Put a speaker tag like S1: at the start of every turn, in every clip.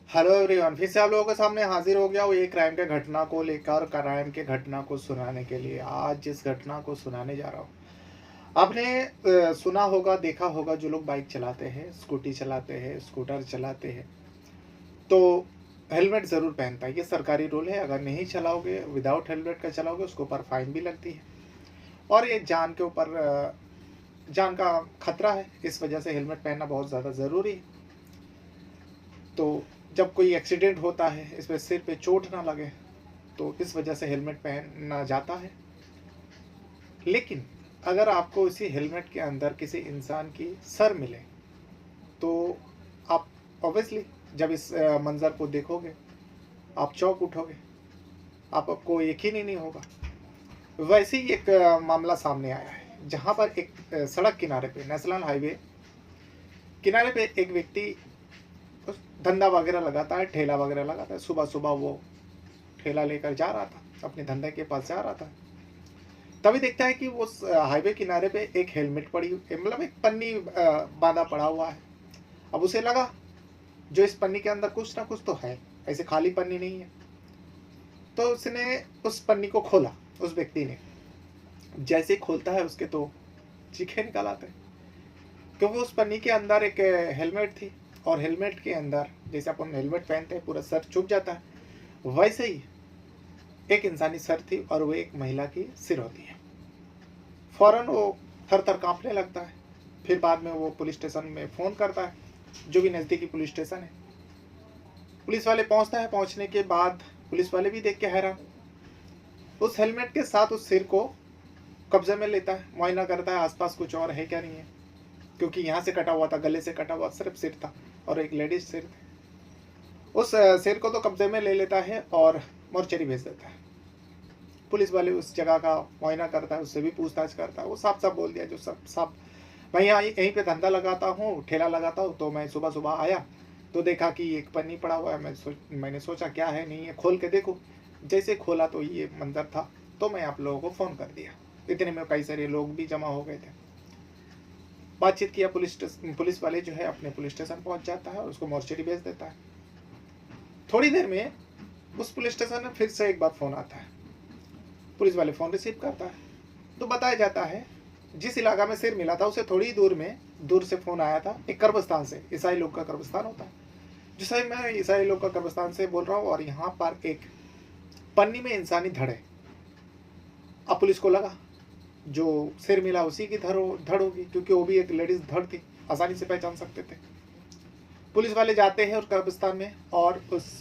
S1: Hello everyone, फिर से आप लोगों के सामने हाजिर हो गया वो एक क्राइम के घटना को लेकर, क्राइम के घटना को सुनाने के लिए। आज जिस घटना को सुनाने जा रहा हूँ, आपने सुना होगा, देखा होगा, जो लोग बाइक चलाते हैं, स्कूटी चलाते हैं, स्कूटर चलाते हैं, तो हेलमेट ज़रूर पहनता है। ये सरकारी रूल है। अगर नहीं चलाओगे, विदाउट हेलमेट का चलाओगे, उसके ऊपर फाइन भी लगती है। और ये जान के ऊपर जान का खतरा है। इस वजह से हेलमेट पहनना बहुत ज़्यादा ज़रूरी है। तो जब कोई एक्सीडेंट होता है, इसमें सिर पे चोट ना लगे, तो इस वजह से हेलमेट पहना जाता है। लेकिन अगर आपको इसी हेलमेट के अंदर किसी इंसान की सर मिले, तो आप ऑब्वियसली जब इस मंज़र को देखोगे, आप चौंक उठोगे, आपको यकीन ही नहीं होगा। वैसे ही एक मामला सामने आया है, जहाँ पर एक सड़क किनारे पे, नेशनल हाईवे किनारे पे एक व्यक्ति उस धंधा वगैरह लगाता है, ठेला वगैरह लगाता है। सुबह सुबह वो ठेला लेकर जा रहा था, अपने धंधे के पास जा रहा था। तभी देखता है कि वो हाईवे किनारे पे एक हेलमेट पड़ी, मतलब एक पन्नी बांधा पड़ा हुआ है। अब उसे लगा, जो इस पन्नी के अंदर कुछ ना कुछ तो है, ऐसे खाली पन्नी नहीं है। तो उसने उस पन्नी को खोला, उस व्यक्ति ने। जैसे ही खोलता है, उसके तो चीखे निकल आते हैं, क्योंकि उस पन्नी के अंदर एक हेलमेट थी। और हेलमेट के अंदर, जैसे अपन हेलमेट पहनते हैं, पूरा सर छुप जाता है, वैसे ही एक इंसानी सर थी, और वो एक महिला की सिर होती है। फौरन वो थर थर कांपने लगता है। फिर बाद में वो पुलिस स्टेशन में फ़ोन करता है, जो भी नज़दीकी पुलिस स्टेशन है। पुलिस वाले पहुंचता है। पहुंचने के बाद पुलिस वाले भी देख के हैरान। उस हेलमेट के साथ उस सिर को कब्जे में लेता है, मुआयना करता है आसपास कुछ और है क्या नहीं है, क्योंकि यहाँ से कटा हुआ था, गले से कटा हुआ सिर्फ सिर था, और एक लेडीज सिर थी। उस सिर को तो कब्जे में ले लेता है और मोर्चरी भेज देता है। पुलिस वाले उस जगह का मुआयना करता है, उससे भी पूछताछ करता है। वो साफ साफ बोल दिया, जो सब साफ, मैं यहाँ यहीं पे धंधा लगाता हूँ, ठेला लगाता हूँ, तो मैं सुबह सुबह आया तो देखा कि एक पन्नी पड़ा हुआ है। मैंने सोचा क्या है, नहीं है, खोल के देखो। जैसे खोला तो ये मंजर था, तो मैं आप लोगों को फ़ोन कर दिया। इतने में कई सारे लोग भी जमा हो गए थे। बातचीत किया। पुलिस वाले जो है अपने पुलिस स्टेशन पहुंच जाता है और उसको मोर्चरी भेज देता है। थोड़ी देर में उस पुलिस स्टेशन में फिर से एक बार फ़ोन आता है। पुलिस वाले फ़ोन रिसीव करता है, तो बताया जाता है जिस इलाका में सिर मिला था, उसे थोड़ी दूर से फ़ोन आया था, एक कब्रिस्तान से। ईसाई लोग का कब्रिस्तान होता है, जो सही मैं ईसाई लोग का कब्रिस्तान से बोल रहा हूँ। और यहाँ पर एक पन्नी में इंसानी धड़ है। अब पुलिस को लगा जो सिर मिला उसी की धड़ होगी, क्योंकि वो भी एक लेडीज धड़ थी, आसानी से पहचान सकते थे। पुलिस वाले जाते हैं उस कब्रिस्तान में और उस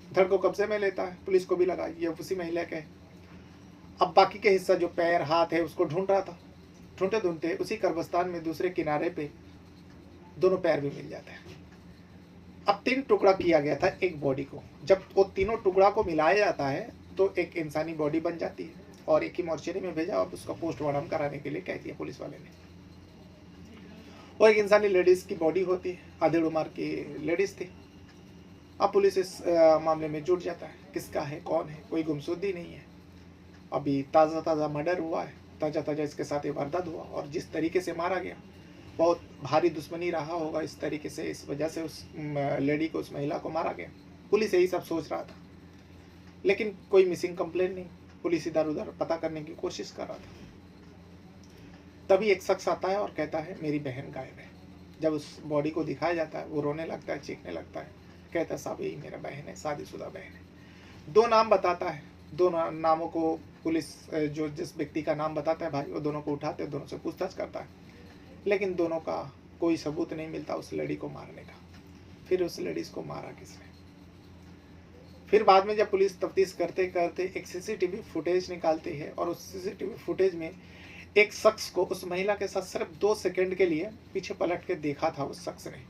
S1: धड़ को कब्जे में लेता है। पुलिस को भी लगा ये उसी महिला के है। अब बाकी के हिस्सा, जो पैर हाथ है, उसको ढूंढ रहा था। ढूंढते ढूंढते उसी कब्रिस्तान में दूसरे किनारे पे दोनों पैर भी मिल जाते हैं। अब 3 टुकड़ा किया गया था एक बॉडी को। जब वो तीनों टुकड़ा को मिलाया जाता है, तो एक इंसानी बॉडी बन जाती है, और एक ही मोर्चरी में भेजा और उसका पोस्टमार्टम कराने के लिए कह दिया पुलिस वाले ने। वो एक इंसानी लेडीज की बॉडी होती है, आधी उम्र की लेडीज थी। अब पुलिस इस मामले में जुट जाता है, किसका है, कौन है, कोई गुमशुदगी नहीं है। अभी ताज़ा ताज़ा मर्डर हुआ है, ताज़ा ताज़ा इसके साथ ये वारदात हुआ, और जिस तरीके से मारा गया, बहुत भारी दुश्मनी रहा होगा इस तरीके से, इस वजह से उस लेडी को, उस महिला को मारा गया। पुलिस यही सब सोच रहा था, लेकिन कोई मिसिंग कंप्लेन नहीं। पुलिस इधर उधर पता करने की कोशिश कर रहा था। तभी एक शख्स आता है और कहता है मेरी बहन गायब है। जब उस बॉडी को दिखाया जाता है, वो रोने लगता है, चीखने लगता है, कहता है साहब यही मेरा बहन है, शादीशुदा बहन है। 2 नाम बताता है। 2 नामों को पुलिस, जो जिस व्यक्ति का नाम बताता है भाई, वो दोनों को उठाते हैं, दोनों से पूछताछ करता है, लेकिन दोनों का कोई सबूत नहीं मिलता उस लड़ी को मारने का। फिर उस लेडीज को मारा किसने? फिर बाद में जब पुलिस तफ्तीश करते करते एक सीसीटीवी फुटेज निकालती है, और उस सीसीटीवी फुटेज में एक शख्स को, उस महिला के साथ सिर्फ 2 सेकंड के लिए पीछे पलट के देखा था उस शख्स ने,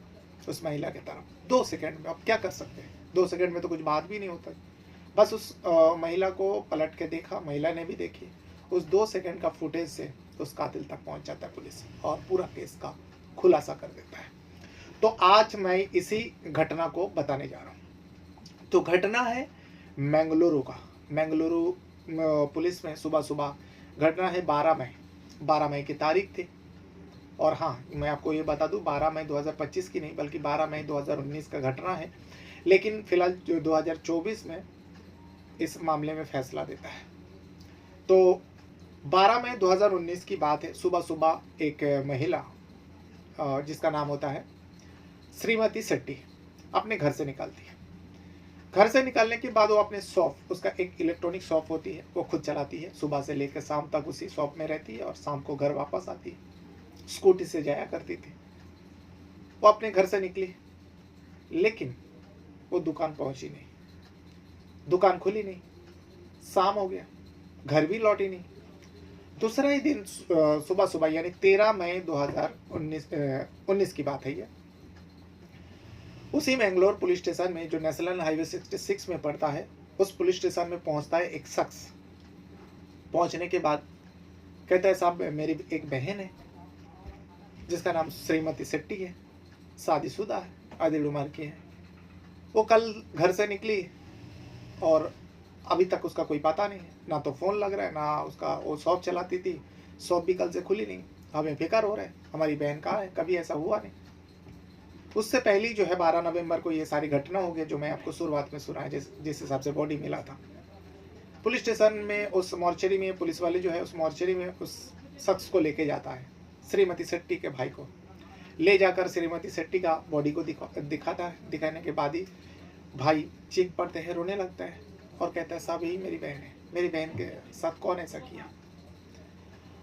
S1: उस महिला की तरफ। 2 सेकंड में अब क्या कर सकते हैं? 2 सेकंड में तो कुछ बात भी नहीं होता। बस उस महिला को पलट के देखा, महिला ने भी देखी। उस 2 सेकंड का फुटेज से उस कातिल तक पहुंच जाता है पुलिस, और पूरा केस का खुलासा कर देता है। तो आज मैं इसी घटना को बताने जा रहा हूँ। तो घटना है मैंगलुरु का। मैंगलुरु पुलिस में सुबह सुबह घटना है। 12 मई की तारीख थी। और हाँ, मैं आपको ये बता दूँ 12 मई 2025 की नहीं बल्कि 12 मई 2019 का घटना है, लेकिन फिलहाल जो 2024 में इस मामले में फैसला देता है। तो 12 मई 2019 की बात है, सुबह-सुबह एक महिला जिसका नाम होता है श्रीमती शेट्टी, अपने घर से निकलती है। घर से निकलने के बाद वो अपने शॉप, उसका एक इलेक्ट्रॉनिक शॉप होती है, वो खुद चलाती है। सुबह से लेकर शाम तक उसी शॉप में रहती है और शाम को घर वापस आती है। स्कूटी से जाया करती थी। वो अपने घर से निकली, लेकिन वो दुकान पहुंची नहीं, दुकान खुली नहीं। शाम हो गया, घर भी लौटी नहीं। दूसरा ही दिन सुबह सुबह यानी 13 मई 2019 की बात है ये, उसी मैंगलोर पुलिस स्टेशन में जो नेशनल हाईवे 66 में पड़ता है, उस पुलिस स्टेशन में पहुंचता है एक शख्स। पहुंचने के बाद कहता है साहब मेरी एक बहन है जिसका नाम श्रीमती शेट्टी है, शादीशुदा है, आधी उम्र की है। वो कल घर से निकली और अभी तक उसका कोई पता नहीं है, ना तो फ़ोन लग रहा है, ना उसका, वो शॉप चलाती थी, शॉप भी कल से खुली नहीं। हमें फिक्र हो रहा है हमारी बहन कहाँ है, कभी ऐसा हुआ नहीं। उससे पहले जो है 12 नवंबर को ये सारी घटना हो गई जो मैं आपको शुरुआत में सुनाया, जिस हिसाब से बॉडी मिला था पुलिस स्टेशन में। उस मॉर्चरी में पुलिस वाले जो है उस मॉर्चरी में उस शख्स को लेके जाता है, श्रीमती शेट्टी के भाई को ले जाकर श्रीमती शेट्टी का बॉडी को दिखाता है। दिखाने के बाद ही भाई चीख पड़ते हैं, रोने लगता है और कहता है साहब यही मेरी बहन है, मेरी बहन के साथ कौन ऐसा किया।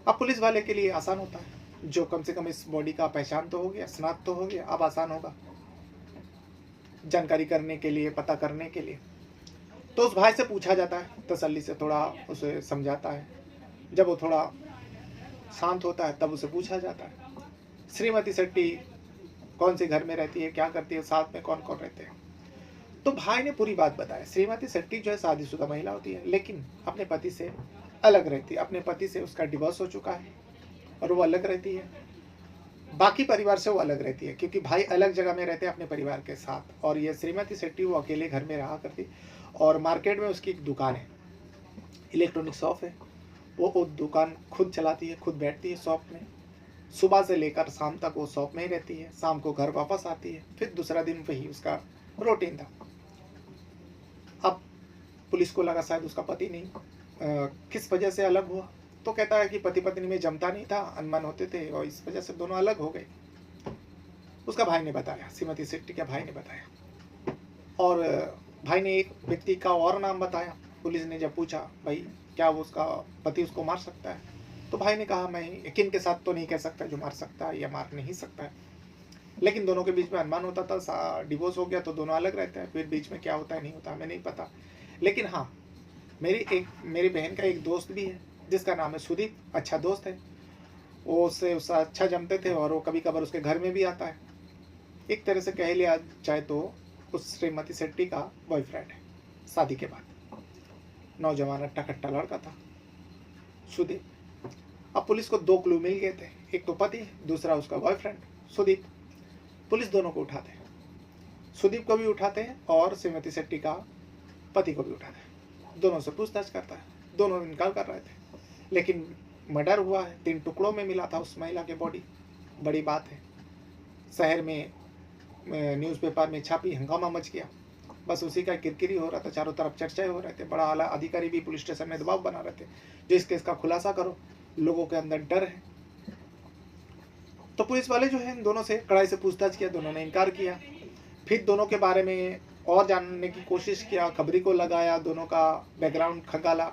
S1: अब पुलिस वाले के लिए आसान होता है, जो कम से कम इस बॉडी का पहचान तो हो गया, शनाख्त तो हो गया, अब आसान होगा जानकारी करने के लिए, पता करने के लिए। तो उस भाई से पूछा जाता है, तसल्ली से थोड़ा उसे समझाता है। जब वो थोड़ा शांत होता है तब उसे पूछा जाता है श्रीमती शेट्टी कौन से घर में रहती है, क्या करती है, साथ में कौन कौन रहते हैं। तो भाई ने पूरी बात बताया। श्रीमती शेट्टी जो है शादीशुदा महिला होती है, लेकिन अपने पति से अलग रहती है। अपने पति से उसका डिवोर्स हो चुका है और वो अलग रहती है, बाकी परिवार से वो अलग रहती है, क्योंकि भाई अलग जगह में रहते हैं अपने परिवार के साथ। और ये श्रीमती शेट्टी वो अकेले घर में रहा करती, और मार्केट में उसकी एक दुकान है, इलेक्ट्रॉनिक शॉप है। वो दुकान खुद चलाती है, खुद बैठती है शॉप में, सुबह से लेकर शाम तक वो शॉप में ही रहती है, शाम को घर वापस आती है, फिर दूसरा दिन वही उसका रूटीन था। अब पुलिस को लगा शायद उसका पति नहीं किस वजह से अलग हुआ, तो कहता है कि पति पत्नी में जमता नहीं था, अनबन होते थे और इस वजह से दोनों अलग हो गए। उसका भाई ने बताया, श्रीमती शेट्टी के भाई ने बताया, और भाई ने एक व्यक्ति का और नाम बताया। पुलिस ने जब पूछा भाई क्या वो उसका पति उसको मार सकता है, तो भाई ने कहा मैं यकीन के साथ तो नहीं कह सकता जो मार सकता है या मार नहीं सकता है, लेकिन दोनों के बीच में अनुमान होता था। डिवोर्स हो गया तो दोनों अलग रहते हैं, फिर बीच में क्या होता है नहीं होता हमें नहीं पता। लेकिन हाँ, मेरी बहन का एक दोस्त भी है जिसका नाम है सुदीप, अच्छा दोस्त है, वो उससे अच्छा जमते थे और वो कभी कभार उसके घर में भी आता है। एक तरह से कह लिया जाए तो उस श्रीमती शेट्टी का बॉयफ्रेंड है। शादी के बाद नौजवान अट्टा कट्टा लड़का था सुदीप। अब पुलिस को 2 क्लू मिल गए थे, एक तो पति, दूसरा उसका बॉयफ्रेंड सुदीप। पुलिस दोनों को उठाते हैं, सुदीप को भी उठाते हैं और श्रीमती शेट्टी का पति को भी उठाते हैं। दोनों से पूछताछ करता है, दोनों इनकार कर रहे थे, लेकिन मर्डर हुआ है, 3 टुकड़ों में मिला था उस महिला की बॉडी। बड़ी बात है, शहर में न्यूज़पेपर में छापी, हंगामा मच गया, बस उसी का किरकिरी हो रहा था, चारों तरफ चर्चाएं हो रहे थे। बड़ा आला अधिकारी भी पुलिस स्टेशन में दबाव बना रहे थे, जो इस केस का खुलासा करो, लोगों के अंदर डर है। तो पुलिस वाले जो है इन दोनों से कड़ाई से पूछताछ किया, दोनों ने इनकार किया। फिर दोनों के बारे में और जानने की कोशिश किया, खबरी को लगाया, दोनों का बैकग्राउंड खंगाला,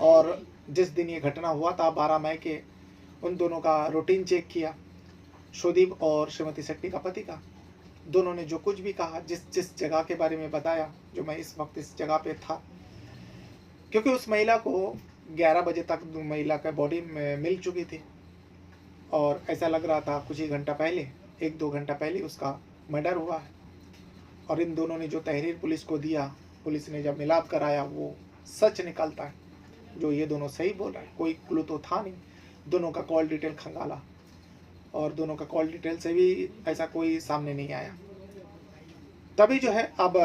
S1: और जिस दिन ये घटना हुआ था 12 मई के, उन दोनों का रूटीन चेक किया, सुदीप और श्रीमती शेट्टी का पति का। दोनों ने जो कुछ भी कहा, जिस जगह के बारे में बताया, जो मैं इस वक्त इस जगह पे था, क्योंकि उस महिला को 11 बजे तक महिला का बॉडी मिल चुकी थी और ऐसा लग रहा था कुछ ही घंटा पहले, 1-2 घंटा पहले उसका मर्डर हुआ है। और इन दोनों ने जो तहरीर पुलिस को दिया, पुलिस ने जब मिलाप कराया, वो सच निकलता है, जो ये दोनों सही बोल रहे हैं, कोई क्लू तो था नहीं। दोनों का कॉल डिटेल खंगाला और दोनों का कॉल डिटेल से भी ऐसा कोई सामने नहीं आया। तभी जो है अब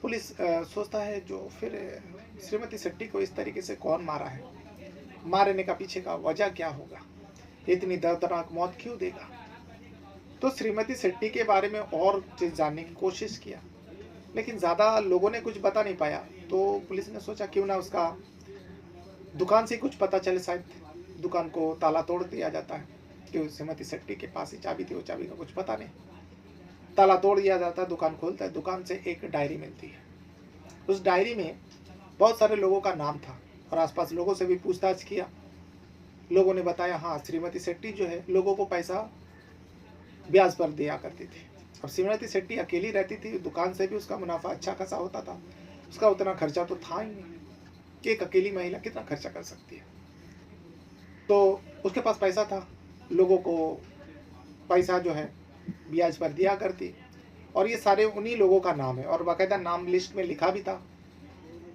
S1: पुलिस सोचता है जो फिर श्रीमती शेट्टी को इस तरीके से कौन मारा है, मारने का पीछे का वजह क्या होगा। इतनी दर्दनाक मौत क्यों देगा? तो श्रीमती शेट्टी के बारे में और चीज़ जानने की कोशिश किया, लेकिन ज़्यादा लोगों ने कुछ बता नहीं पाया। तो पुलिस ने सोचा क्यों ना उसका दुकान से कुछ पता चले, शायद दुकान को ताला तोड़ दिया जाता है, क्योंकि श्रीमती शेट्टी के पास ही चाबी थी, वो चाबी का कुछ पता नहीं। ताला तोड़ दिया जाता है, दुकान खोलता है, दुकान से एक डायरी मिलती है। उस डायरी में बहुत सारे लोगों का नाम था और आसपास लोगों से भी पूछताछ किया। लोगों ने बताया हाँ, श्रीमती शेट्टी जो है लोगों को पैसा ब्याज पर दिया करती थी। अब श्रीमती शेट्टी अकेली रहती थी, दुकान से भी उसका मुनाफा अच्छा खासा होता था, उसका उतना खर्चा तो था ही नहीं कि एक अकेली महिला कितना खर्चा कर सकती है। तो उसके पास पैसा था, लोगों को पैसा जो है ब्याज पर दिया करती, और ये सारे उन्हीं लोगों का नाम है और बाकायदा नाम लिस्ट में लिखा भी था,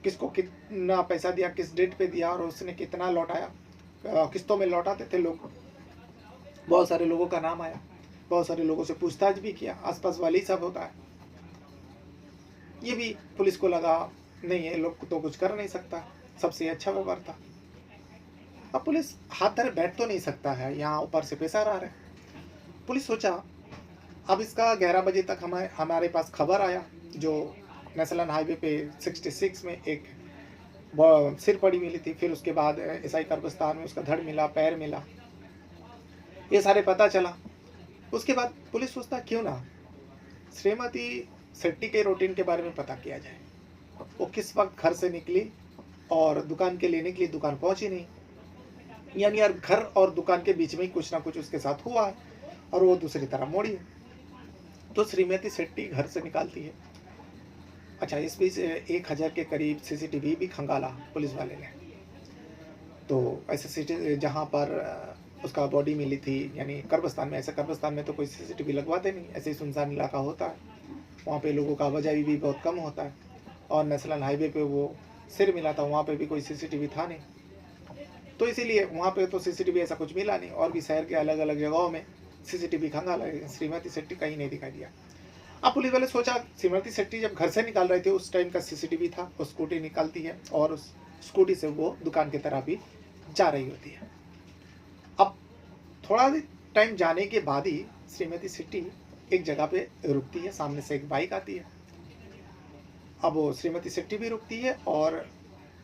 S1: किसको कितना पैसा दिया, किस डेट पे दिया और उसने कितना लौटाया, किस्तों में लौटाते थे लोग। बहुत सारे लोगों का नाम आया, बहुत सारे लोगों से पूछताछ भी किया, आसपास वाले ही सब होता है। ये भी पुलिस को लगा नहीं, ये लोग तो कुछ कर नहीं सकता, सबसे अच्छा व्यवहार था। अब पुलिस हाथ धरे बैठ तो नहीं सकता है, यहाँ ऊपर से प्रेशर आ रहा है। पुलिस सोचा अब इसका 11 बजे तक हमारे पास खबर आया, जो नेशनल हाईवे पे 66 में एक सिर पड़ी मिली थी, फिर उसके बाद ईसाई कब्रिस्तान में उसका धड़ मिला, पैर मिला, ये सारे पता चला। उसके बाद पुलिस सोचता क्यों ना श्रीमती शेट्टी के रूटीन के बारे में पता किया जाए। वो किस वक्त घर से निकली और दुकान के लिए निकली, दुकान पहुंची नहीं, यानी यार घर और दुकान के बीच में ही कुछ ना कुछ उसके साथ हुआ है और वो दूसरी तरफ मोड़ी है। तो श्रीमती शेट्टी घर से निकालती है। अच्छा, इस बीच 1000 के करीब सीसीटीवी भी खंगाला पुलिस वाले ने। तो ऐसे सीटी जहाँ पर उसका बॉडी मिली थी, यानी कब्रिस्तान में, ऐसे कब्रिस्तान में तो कोई सीसीटीवी लगवाते नहीं, ऐसे ही सुनसान इलाका होता है, वहाँ पे लोगों का आवाजाही भी बहुत कम होता है। और नेशनल हाईवे पे वो सिर मिला था, वहाँ पे भी कोई सीसीटीवी था नहीं, तो इसीलिए वहाँ पे तो सीसीटीवी ऐसा कुछ मिला नहीं। और भी शहर के अलग अलग जगहों में सीसीटीवी खंगाला, श्रीमती शेट्टी कहीं नहीं दिखाई दिया। अब पुलिस वाले सोचा श्रीमती शेट्टी जब घर से निकाल रहे थे उस टाइम का सीसीटीवी था, वो स्कूटी निकालती है और उस स्कूटी से वो दुकान की तरफ भी जा रही होती है। अब थोड़ा टाइम जाने के बाद ही श्रीमती शेट्टी एक जगह पे रुकती है, सामने से एक बाइक आती है। अब वो श्रीमती शेट्टी भी रुकती है और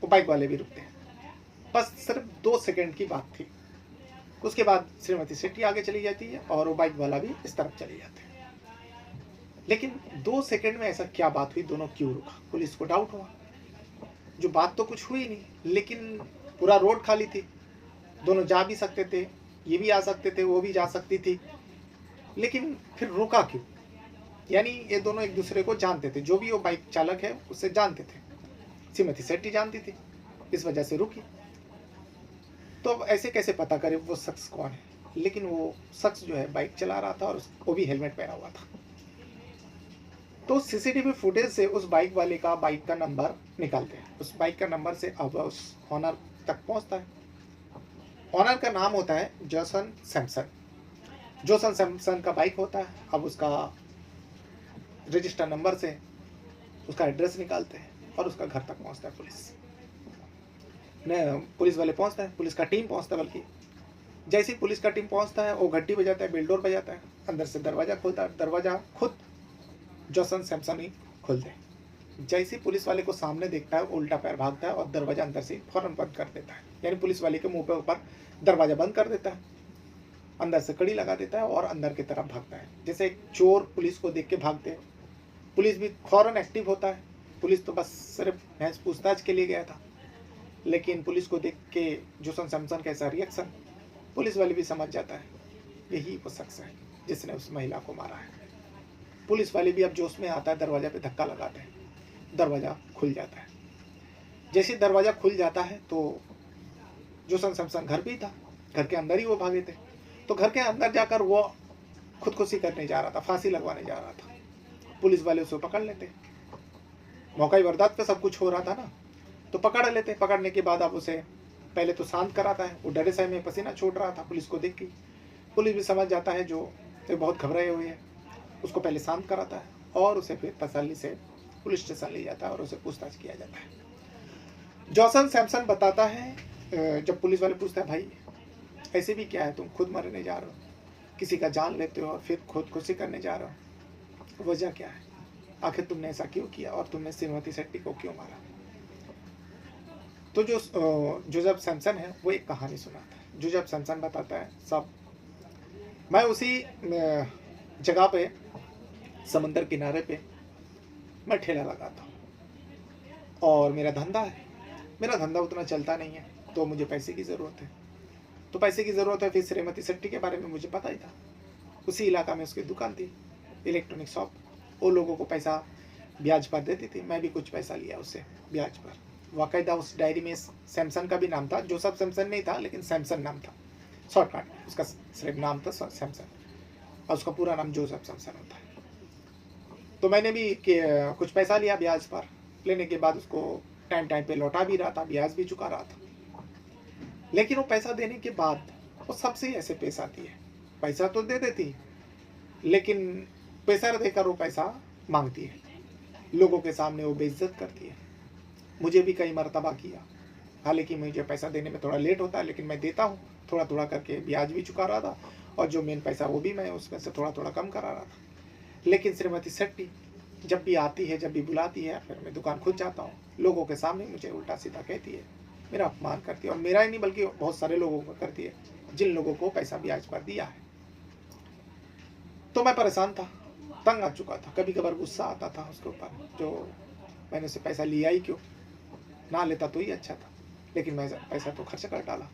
S1: वो बाइक वाले भी रुकते हैं। बस सिर्फ 2 सेकंड की बात थी। उसके बाद श्रीमती शेट्टी आगे चली जाती है और वो बाइक वाला भी इस तरफ चले जाते हैं। लेकिन 2 सेकंड में ऐसा क्या बात हुई, दोनों क्यों रुका? पुलिस को डाउट हुआ, जो बात तो कुछ हुई नहीं, लेकिन पूरा रोड खाली थी, दोनों जा भी सकते थे, ये भी आ सकते थे, वो भी जा सकती थी, लेकिन फिर रुका क्यों? यानी ये दोनों एक दूसरे को जानते थे, जो भी वो बाइक चालक है उससे जानते थे, श्रीमती शेट्टी जानती थी, इस वजह से रुकी। तो अब ऐसे कैसे पता करें वो शख्स कौन है? लेकिन वो शख्स जो है बाइक चला रहा था और वो भी हेलमेट पहना हुआ था। तो सीसीटीवी फुटेज से उस बाइक वाले का बाइक का नंबर निकालते हैं। उस बाइक का नंबर से अब उस ऑनर तक पहुंचता है। ऑनर का नाम होता है जोसन सैमसन। जोसन सैमसन का बाइक होता है। अब उसका रजिस्टर नंबर से उसका एड्रेस निकालते हैं और उसका घर तक पहुंचता है पुलिस वाले पहुंचता है, पुलिस का टीम पहुंचता है। बल्कि जैसे ही पुलिस का टीम पहुंचता है वो घंटी बजाता है, बेल बजाता है, अंदर से दरवाजा खोलता है। दरवाजा खुद जोसन सैमसन ही खोलते हैं। जैसे ही पुलिस वाले को सामने देखता है उल्टा पैर भागता है और दरवाजा अंदर से फौरन बंद कर देता है, यानी पुलिस वाले के मुंह पे ऊपर दरवाजा बंद कर देता है, अंदर से कड़ी लगा देता है और अंदर की तरफ भागता है। जैसे एक चोर पुलिस को देख के भागते हैं, पुलिस भी फौरन एक्टिव होता है। पुलिस तो बस सिर्फ महज पूछताछ के लिए गया था, लेकिन पुलिस को देख के जोसन सैमसन का ऐसा रिएक्शन, पुलिस वाले भी समझ जाता है यही वो शख्स है जिसने उस महिला को मारा है। पुलिस वाले भी अब जोश में आता है, दरवाजा पे धक्का लगाते हैं, दरवाजा खुल जाता है। जैसे दरवाजा खुल जाता है तो जोसन सैमसन घर भी था, घर के अंदर ही वो भागे थे। तो घर के अंदर जाकर वो खुदकुशी करने जा रहा था, फांसी लगवाने जा रहा था। पुलिस वाले उसे पकड़ लेते, मौका ही वारदात पे सब कुछ हो रहा था ना, तो पकड़ लेते। पकड़ने के बाद अब उसे पहले तो शांत कराता है, वो डरे से में पसीना छोड़ रहा था पुलिस को देख के। पुलिस भी समझ जाता है जो बहुत घबराए हुए है, उसको पहले शांत कराता है और उसे फिर तसल्ली से पुलिस स्टेशन ले जाता है और उसे पूछताछ किया जाता है। जोसन सैमसन बताता है, जब पुलिस वाले पूछता है भाई ऐसे भी क्या है, तुम खुद मरने जा रहे हो, किसी का जान लेते हो और फिर खुदकुशी करने जा रहे हो, वजह क्या है? आखिर तुमने ऐसा क्यों किया और तुमने श्रीमती शेट्टी को क्यों मारा? तो जो जोसेफ सैमसन है वो एक कहानी सुनाता है। जोसेफ सैमसन बताता है, सब मैं उसी जगह पे, समंदर किनारे पे मैं ठेला लगाता हूँ और मेरा धंधा है। मेरा धंधा उतना चलता नहीं है, तो मुझे पैसे की ज़रूरत है। तो पैसे की ज़रूरत है, फिर श्रीमती शेट्टी के बारे में मुझे पता ही था। उसी इलाका में उसकी दुकान थी, इलेक्ट्रॉनिक शॉप। वो लोगों को पैसा ब्याज पर देती थी, मैं भी कुछ पैसा लिया उससे ब्याज पर। बाकायदा उस डायरी में सैमसन का भी नाम था, जोसेफ सैमसन नहीं था लेकिन सैमसन नाम था, शॉर्टकट उसका सिर्फ नाम था सैमसन, और उसका पूरा नाम जोसेफ सैमसन होता है। तो मैंने भी कुछ पैसा लिया ब्याज पर, लेने के बाद उसको टाइम टाइम पे लौटा भी रहा था, ब्याज भी चुका रहा था। लेकिन वो पैसा देने के बाद वो सबसे ऐसे पेश आती है, पैसा तो दे देती लेकिन पैसा देकर वो पैसा मांगती है, लोगों के सामने वो बेइज्जत करती है। मुझे भी कई मर्तबा किया, हालांकि मुझे पैसा देने में थोड़ा लेट होता है, लेकिन मैं देता हूँ, थोड़ा थोड़ा करके ब्याज भी चुका रहा था और जो मेन पैसा वो भी मैं उसमें से थोड़ा थोड़ा कम करा रहा था। लेकिन श्रीमती शेट्टी जब भी आती है, जब भी बुलाती है, फिर मैं दुकान खुद जाता हूँ, लोगों के सामने मुझे उल्टा सीधा कहती है, मेरा अपमान करती है, और मेरा ही नहीं बल्कि बहुत सारे लोगों को करती है जिन लोगों को पैसा ब्याज पर दिया है। तो मैं परेशान था, तंग आ चुका था, कभी कभार गुस्सा आता था उसके ऊपर, जो मैंने उसे पैसा लिया ही क्यों, ना लेता तो ही अच्छा था, लेकिन मैं पैसा तो खर्च कर डाला,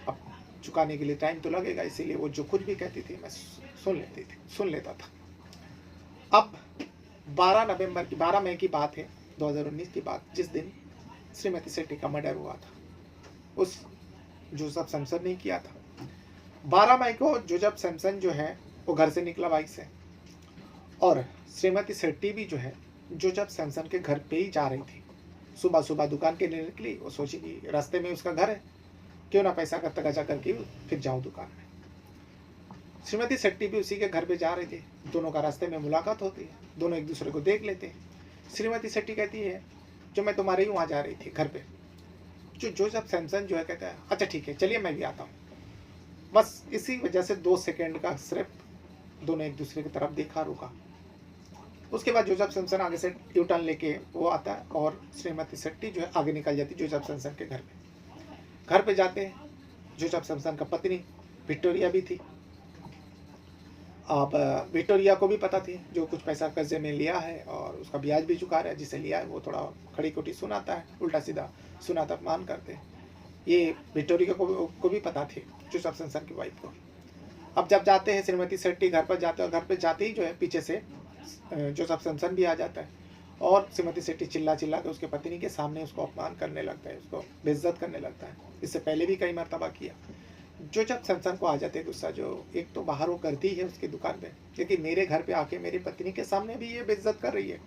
S1: अब चुकाने के लिए टाइम तो लगेगा, इसीलिए वो जो कुछ भी कहती थी मैं सुन लेता था। अब 12 मई की बात है, 2019 की बात, जिस दिन श्रीमती शेट्टी का मर्डर हुआ था, उस जोसेफ सैमसन ने किया था। 12 मई को जोसेफ सैमसन जो है वो घर से निकला बाइक से, और श्रीमती शेट्टी भी जो है जोसेफ सैमसन के घर पे ही जा रही थी। सुबह सुबह दुकान के लिए निकली, वो सोची कि रास्ते में उसका घर है, क्यों ना पैसा का तगाजा करके फिर जाऊं दुकान में। श्रीमती शेट्टी भी उसी के घर पे जा रही थी, दोनों का रास्ते में मुलाकात होती है, दोनों एक दूसरे को देख लेते हैं। श्रीमती शेट्टी कहती है, जो मैं तुम्हारे ही वहाँ जा रही थी घर पे। जो जोसेफ सैमसन जो है कहता है, अच्छा ठीक है चलिए मैं भी आता हूँ। बस इसी वजह से 2 सेकेंड का सिर्फ दोनों एक दूसरे की तरफ देखा, रुका। उसके बाद जोसेफ सैमसन आगे से यू टर्न लेके वो आता है और श्रीमती शेट्टी जो है आगे निकल जाती जोसेफ सैमसन के घर पे जाते हैं। जोसेफ सैमसन का पत्नी विक्टोरिया भी थी। अब विक्टोरिया को भी पता थी जो कुछ पैसा कर्जे में लिया है और उसका ब्याज भी चुका रहा है, जिसे लिया है वो थोड़ा खड़ी खोटी सुनाता है, उल्टा सीधा सुनाता मान करते हैं। ये विक्टोरिया को भी पता थी, जोसेफ सैमसन की वाइफ को। अब जब जाते हैं श्रीमती शेट्टी घर पर जाते हैं, घर पर जाते ही जो है पीछे से जोसेफ सैमसन भी आ जाता है और श्रीमती शेट्टी चिल्ला के उसके पत्नी के सामने उसको अपमान करने लगता है, उसको बेइज्जत करने लगता है। इससे पहले भी कई मर्तबा किया। जोसेफ सैमसन को आ जाते हैं गुस्सा, जो एक तो बाहर वो करती है उसकी दुकान पे, लेकिन मेरे घर पे आके मेरी पत्नी के सामने भी ये बेइज्जत कर रही है,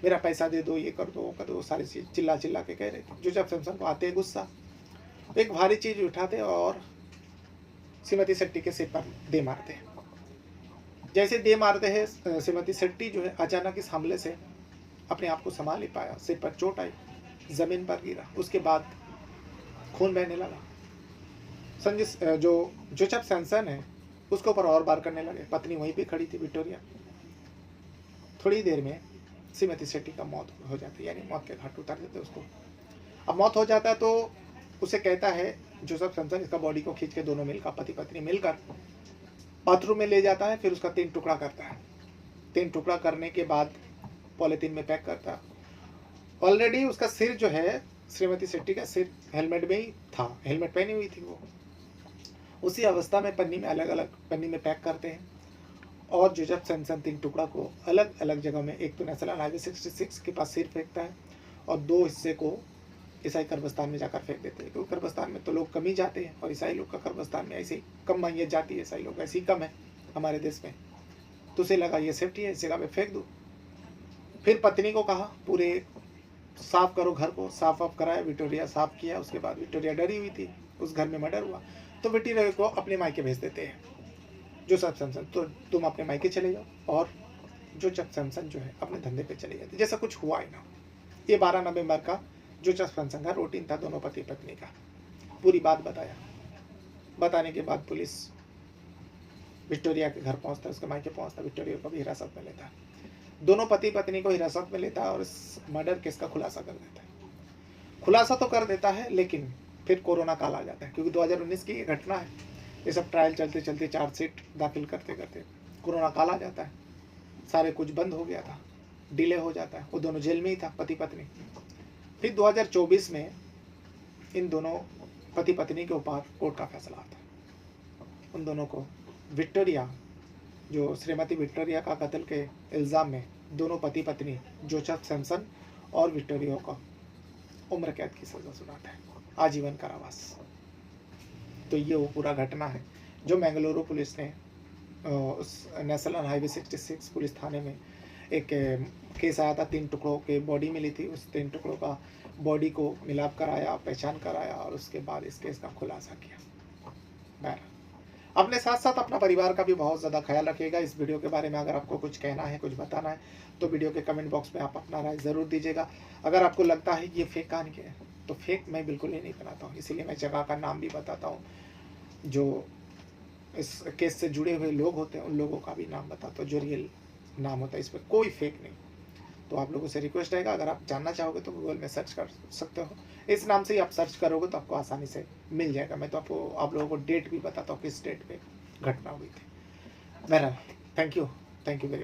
S1: मेरा पैसा दे दो, ये कर दो, वो कर दो, सारी चीज चिल्ला के कह रहे थे। जोसेफ सैमसन को आते हैं गुस्सा, एक भारी चीज उठाते और श्रीमती शेट्टी के सिर पर दे मारते हैं। जैसे दे मारते हैं, श्रीमती शेट्टी जो है अचानक इस हमले से अपने आप को संभाल नहीं पाया, सिर पर चोट आई, जमीन पर गिरा, उसके बाद खून बहने लगा। संजय जो जोसेफ सैमसन है उसके ऊपर और बार करने लगे। पत्नी वहीं पे खड़ी थी विक्टोरिया। थोड़ी देर में श्रीमती शेट्टी का मौत हो जाती है, यानी मौत के घाट उतार देते उसको। अब मौत हो जाता है तो उसे कहता है जोसेफ सैमसन, इसका बॉडी को खींच के दोनों मिलकर, पति पत्नी मिलकर बाथरूम में ले जाता है, फिर उसका 3 टुकड़ा करता है। 3 टुकड़ा करने के बाद पॉलीथीन में पैक करता है। ऑलरेडी उसका सिर जो है, श्रीमती शेट्टी का सिर हेलमेट में ही था, हेलमेट पहनी हुई थी वो। उसी अवस्था में पन्नी में अलग अलग पन्नी में पैक करते हैं और जोसेफ सैमसन 3 टुकड़ा को अलग अलग जगह में, एक तो नेशनल हाईवे 66 के पास सिर फेंकता है और 2 हिस्से को ईसाई कब्रिस्तान में जाकर फेंक देते हैं, क्योंकि कब्रिस्तान में तो लोग कम ही जाते हैं और ईसाई लोग का कब्रिस्तान में ऐसे ही कम मांगियत जाती है, ईसाई लोग ऐसे ही कम है हमारे देश में। तो उसे लगा ये सेफ्टी है, इस जगह पे फेंक दूँ। फिर पत्नी को कहा पूरे साफ करो घर को, साफ वाफ कराया, विक्टोरिया साफ किया। उसके बाद विक्टोरिया डरी हुई थी, उस घर में मर्डर हुआ, तो विक्टोरिया को अपने मायके भेज देते हैं जोसेफ सैमसन, तो तुम अपने मायके चले जाओ और जोसेफ सैमसन जो है अपने धंधे पे चले जाते, जैसा कुछ हुआ ही ना। ये 12 नवंबर का जोसेफ सैमसन का रूटीन था, दोनों पति पत्नी का। पूरी बात बताया। बताने के बाद पुलिस विक्टोरिया के घर पहुंचता है, उसके मायके पहुंचता, विक्टोरिया को भी हिरासत में लेता है। दोनों पति पत्नी को हिरासत में लेता है और इस मर्डर केस का खुलासा कर देता है। खुलासा तो कर देता है, लेकिन फिर कोरोना काल आ जाता है, क्योंकि 2019 की ये घटना है। ये सब ट्रायल चलते चलते, चार्जशीट दाखिल करते करते कोरोना काल आ जाता है, सारे कुछ बंद हो गया था, डिले हो जाता है। वो दोनों जेल में ही था, पति पत्नी। फिर 2024 में इन दोनों पति पत्नी के ऊपर कोर्ट का फैसला आता है। उन दोनों को विक्टोरिया, जो श्रीमती विक्टोरिया का कत्ल के इल्ज़ाम में दोनों पति पत्नी जोसेफ सैमसन और विक्टोरिया को उम्र कैद की सज़ा सुनाता है, आजीवन कारावास। तो ये वो पूरा घटना है जो मैंगलुरु पुलिस ने उस नेशनल हाईवे 66 पुलिस थाने में एक केस आया था। 3 टुकड़ों के बॉडी मिली थी, उस 3 टुकड़ों का बॉडी को मिलाप कराया, पहचान कराया और उसके बाद इस केस का खुलासा किया। बहरहाल अपने साथ साथ अपना परिवार का भी बहुत ज़्यादा ख्याल रखिएगा। इस वीडियो के बारे में अगर आपको कुछ कहना है, कुछ बताना है, तो वीडियो के कमेंट बॉक्स में आप अपना राय ज़रूर दीजिएगा। अगर आपको लगता है कि ये फेक कहानी है, तो फेक मैं बिल्कुल ही नहीं बनाता हूँ, इसीलिए मैं जगह का नाम भी बताता हूँ। जो इस केस से जुड़े हुए लोग होते हैं, उन लोगों का भी नाम बताता हूँ, जो रियल नाम होता है, इस पर कोई फेक नहीं। तो आप लोगों से रिक्वेस्ट रहेगा, अगर आप जानना चाहोगे तो गूगल में सर्च कर सकते हो। इस नाम से ही आप सर्च करोगे तो आपको आसानी से मिल जाएगा। मैं तो आपको आप लोगों को डेट भी बताता हूँ किस डेट पे घटना हुई थी। बहरहाल थैंक यू वेरी